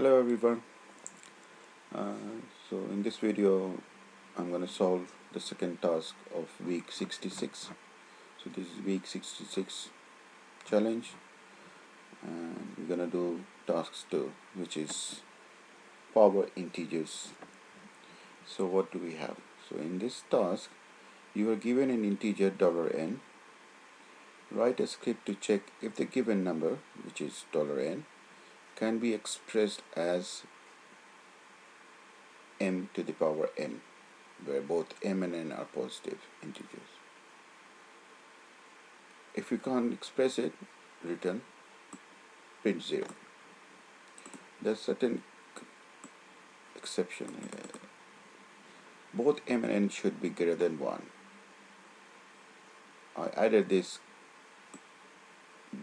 Hello everyone. So in this video I'm going to solve the second task of week 66. So this is week 66 challenge, and we're going to do tasks 2, which is power integers. So what do we have? So in this task you are given an integer $n. Write a script to check if the given number, which is $n, can be expressed as m to the power n, where both m and n are positive integers. If you can't express it, return print 0. There's certain exception. Both m and n should be greater than 1. I added this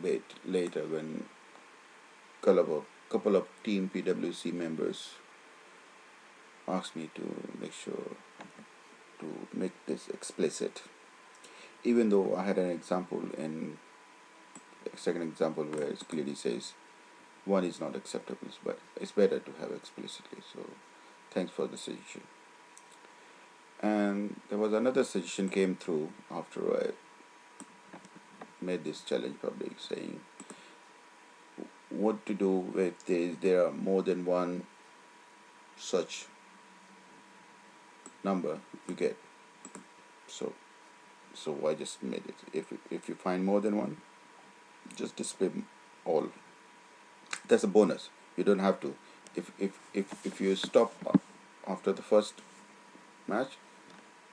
bit later when couple of team PWC members asked me to make sure to make this explicit, even though I had an example in a second example where it clearly says 1 is not acceptable, but it's better to have explicitly. So thanks for the suggestion. And there was another suggestion came through after I made this challenge public, saying what to do if there are more than one such number you get. So I just made it. If you find more than one, just display all. That's a bonus. You don't have to. If you stop after the first match,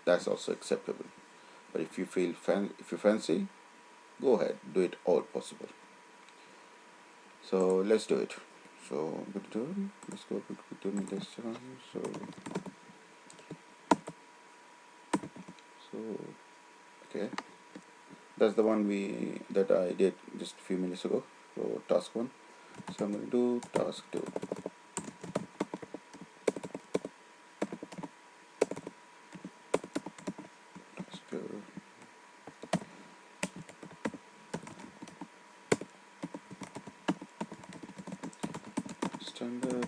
that's also acceptable. But if you fancy, go ahead, do it all possible. So let's do it. So let's go to this one. So okay, that's the one that I did just a few minutes ago. So task 1. So I'm going to do task 2. Task 2. Standard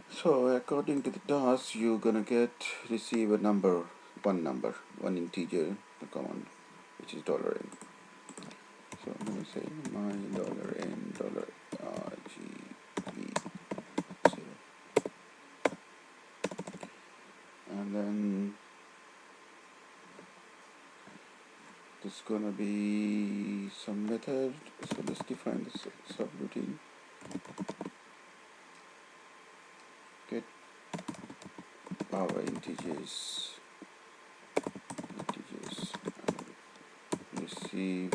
So according to the task, you're gonna receive a number, one integer, the command, which is $n. So I'm gonna say my $n $RGB0, and then there's gonna be some method. So let's define the subroutine. Get power integers and receive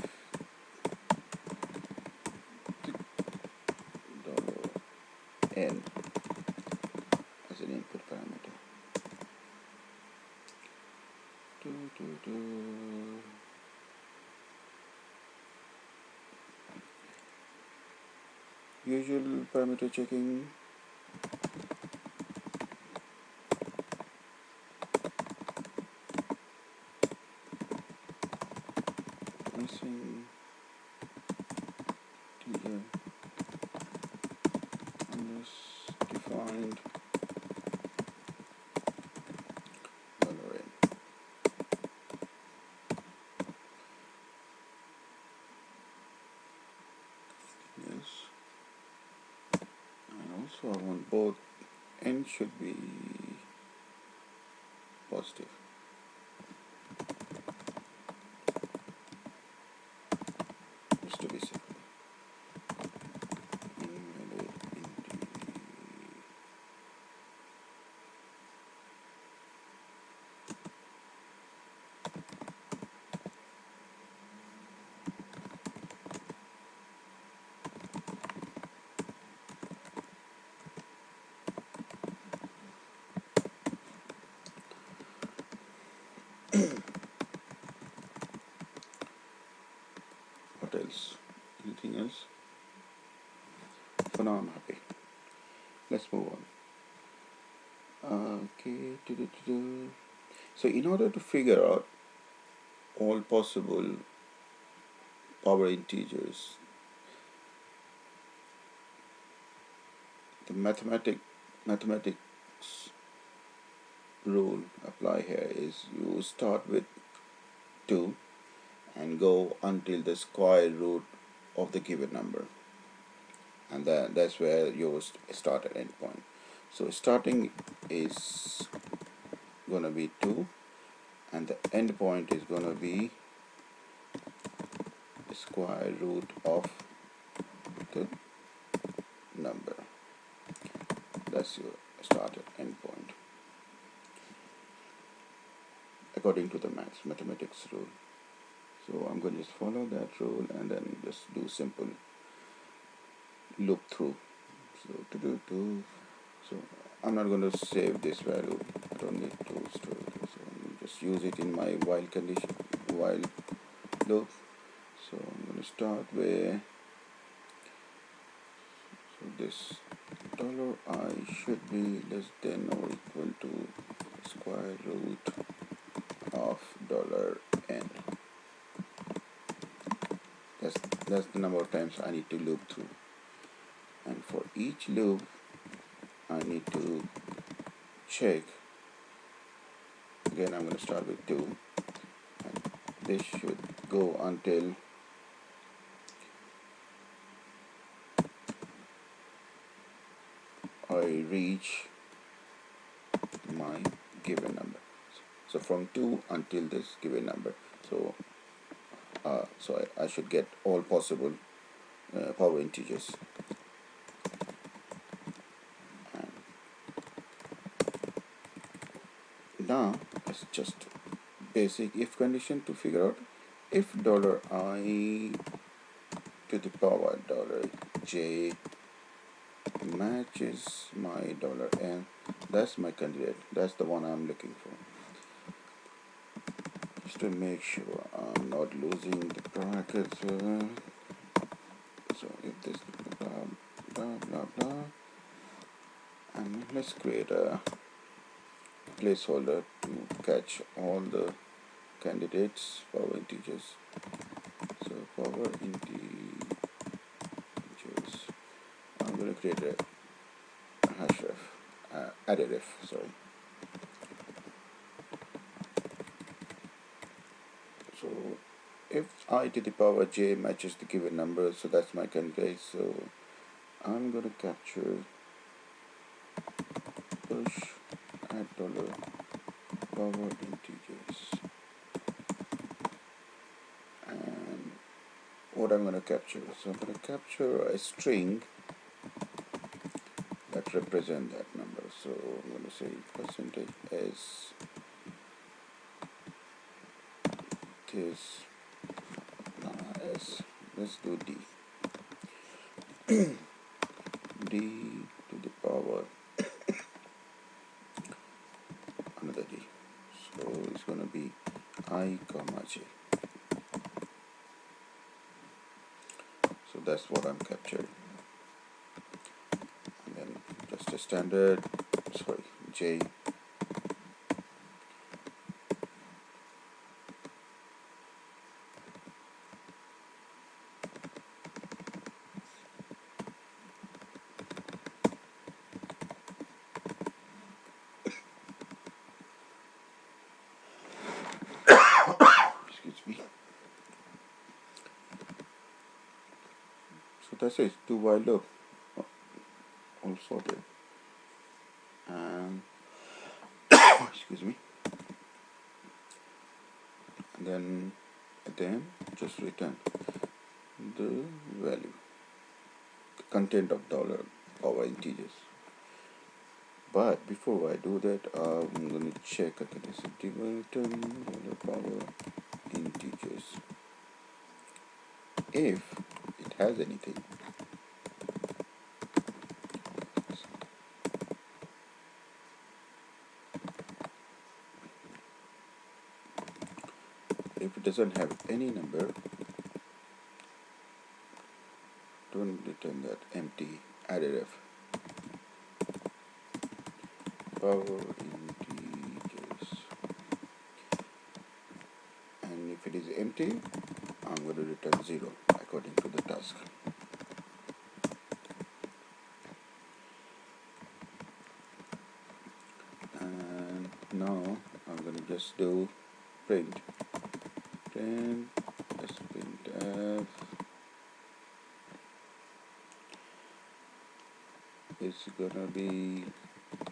$n as an input parameter. Usual parameter checking. Missing integer unless defined $n. Yes, and also I want both n should be positive. Just to be simple. What else? Anything else? For now I'm happy. Let's move on. Okay. So in order to figure out all possible power integers. The mathematics rule apply here is you start with 2 and go until the square root of the given number, and that's where your start and end point. So starting is gonna be 2 and the end point is gonna be the square root of the number. That's your start and end point according to the mathematics rule. So I'm going to just follow that rule and then just do simple loop through. So so I'm not going to save this value. I don't need to store it. So I'm going to just use it in my while condition, while loop. So I'm going to start with, so this $I should be less than or equal to square root of $n. That's the number of times I need to loop through, and for each loop I need to check. Again, I'm going to start with 2 and this should go until I reach my given number. So from 2 until this given number. So I should get all possible power integers. And now it's just basic if condition to figure out if $I to the power $j matches my $n. That's my candidate. That's the one I'm looking for. Just to make sure I'm not losing the brackets. So if this blah blah blah blah, and let's create a placeholder to catch all the candidates power integers. So power integers. I'm going to create a hash ref, array ref. Sorry. So if I to the power j matches the given number, so that's my candidate. So I'm going to capture push at $power integers, and what I'm going to capture. So I'm going to capture a string that represent that number. So I'm going to say percentage s this s. Let's do d. D to the power another d. So it's going to be I comma j. So that's what I'm capturing. And then just a standard, sorry, j. Excuse me. So that's it. Do while loop. All sorted. And excuse me. And then at the end, just return the value, the content of $power integers. But before I do that, I'm going to check. Okay, this is return $power integers. If it has anything, if it doesn't have any number, don't return that empty array ref. Power integers. And if it is empty, I'm going to return 0 according to the task. And now I'm going to just do print just printf is gonna be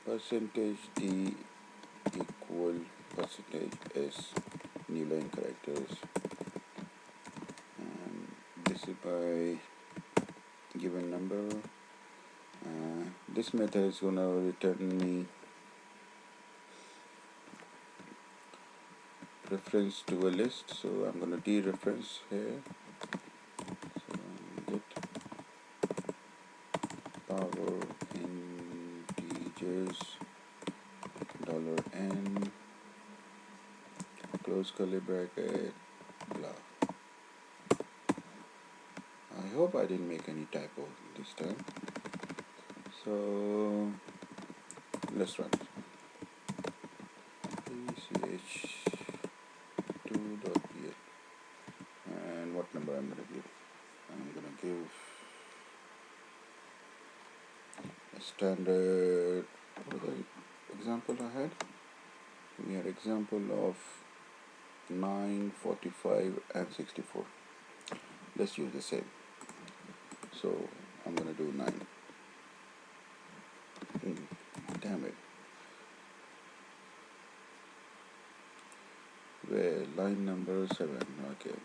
%d equal %s new line characters, and this is by given number. This method is gonna return me reference to a list, so I'm gonna dereference here. So get power integers $n close curly bracket blah. I hope I didn't make any typo this time. So let's run it. pch2.pl, and what number I'm gonna give? I'm gonna give a standard. What was the example I had? We had example of 9, 45 and 64. Let's use the same. So I'm gonna do 9. Damn it. Where? Line number 7. Okay.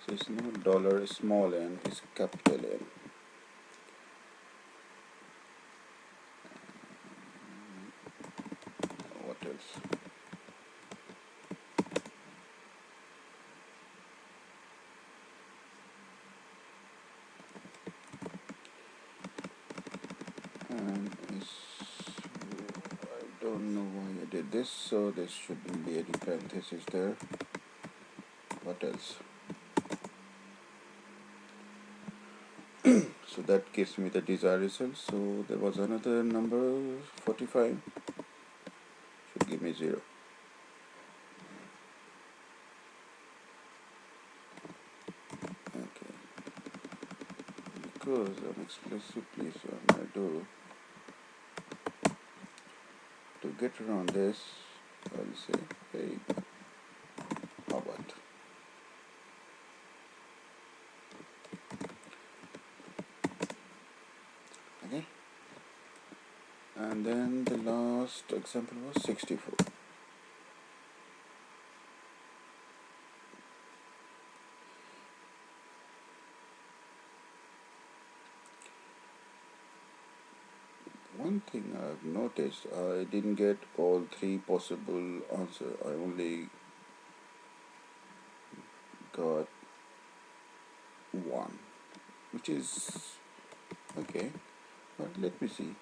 So it's not dollar small n, it's capital N. What else? And it's, I don't know why I did this, so there shouldn't be any parentheses there. What else? So that gives me the desired result. So there was another number 45, should give me 0. Okay, because I'm explicitly, so I'm going to do, to get around this, I'll say, hey, how about, okay. And then the last example was 64. One thing I've noticed, I didn't get all 3 possible answers. I only got 1, which is okay. But let me see,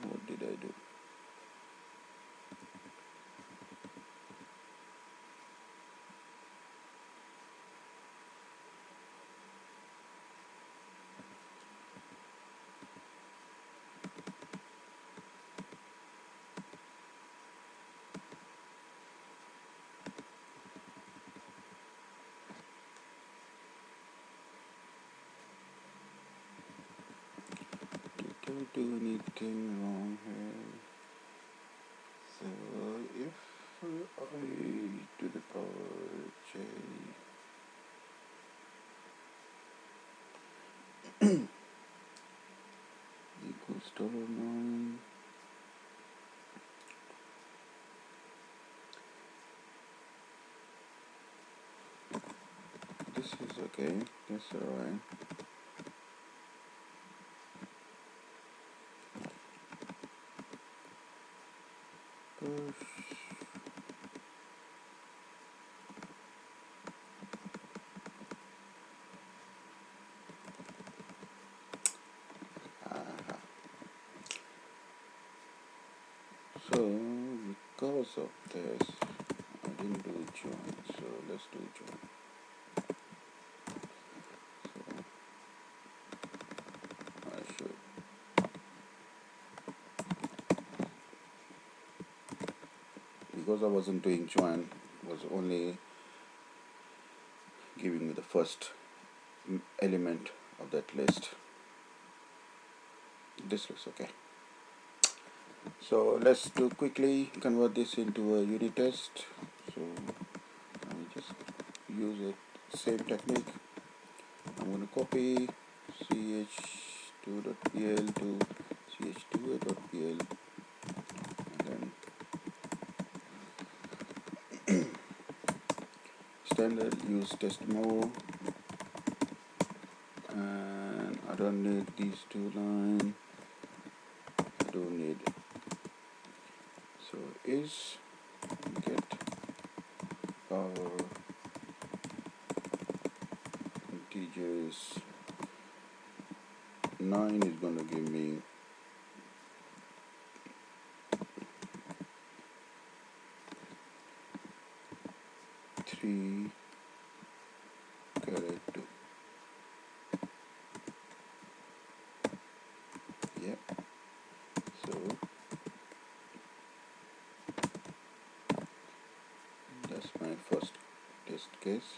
what did I do? Did I do anything wrong here? So if I to the power j equals $9, this is okay, that's alright. Push. because of this I didn't do join, so let's do join. So I should, because I wasn't doing join, was only giving me the first element of that list. This looks okay. So let's do quickly convert this into a unit test. So I will just use it, same technique. I'm going to copy ch2.pl to ch2.pl, and then standard use test more, and I don't need these two lines. I don't need it. So is get power integers 9 is going to give me 3 caret 2. Yep. So that's my first test case.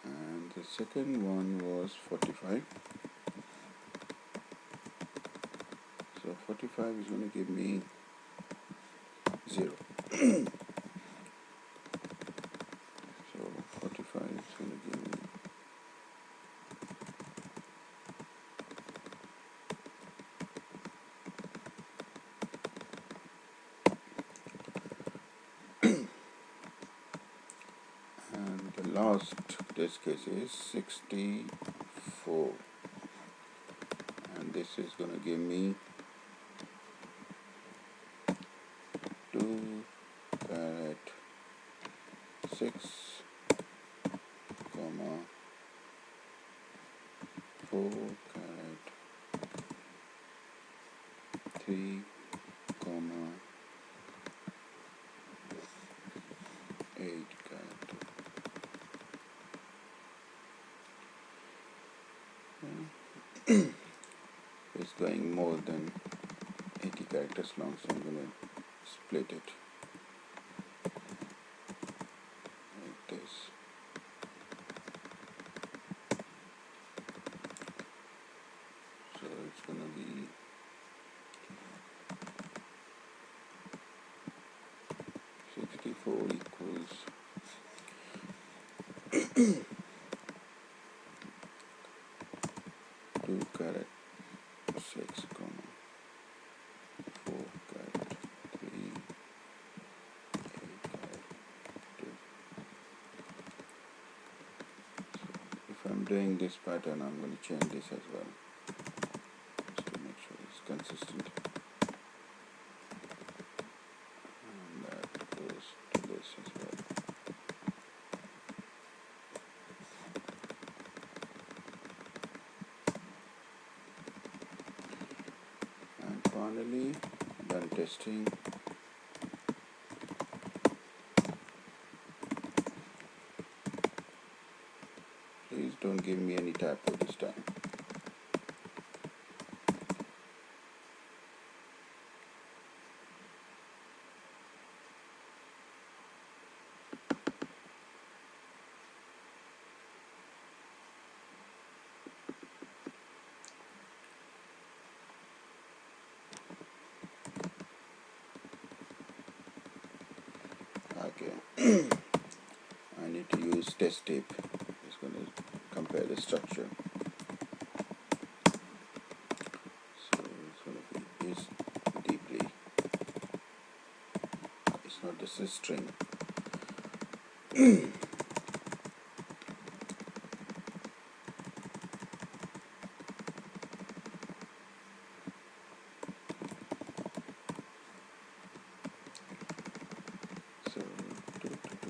And the second one was 45. So 45 is going to give me 0. So 45 is going to give me and the last test case is 64, and this is going to give me 2 caret 6 comma 4 caret 3 comma 8 caret 2. It's going more than 80 characters long, so I'm going to split it like this. So it's going to be 64 equals 2 caret 6 comma 4 caret 3 8 caret 2. So if I'm doing this pattern, I'm going to change this as well, just to make sure it's consistent. And that goes to this as well. And finally, done testing. Please don't give me any typo this time. Okay. I need to use test tape. It's going to compare the structure. So it's going to be is deeply. It's not just a string. So do.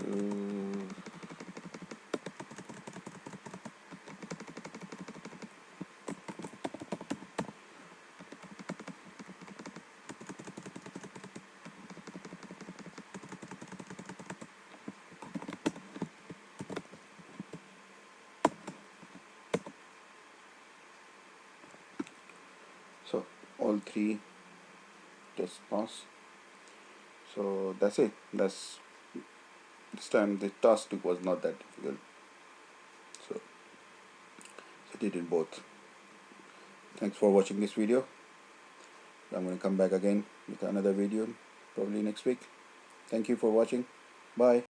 all three tests pass. So that's it. That's this time the task was not that difficult. So I did it both. Thanks for watching this video. I'm going to come back again with another video probably next week. Thank you for watching. Bye.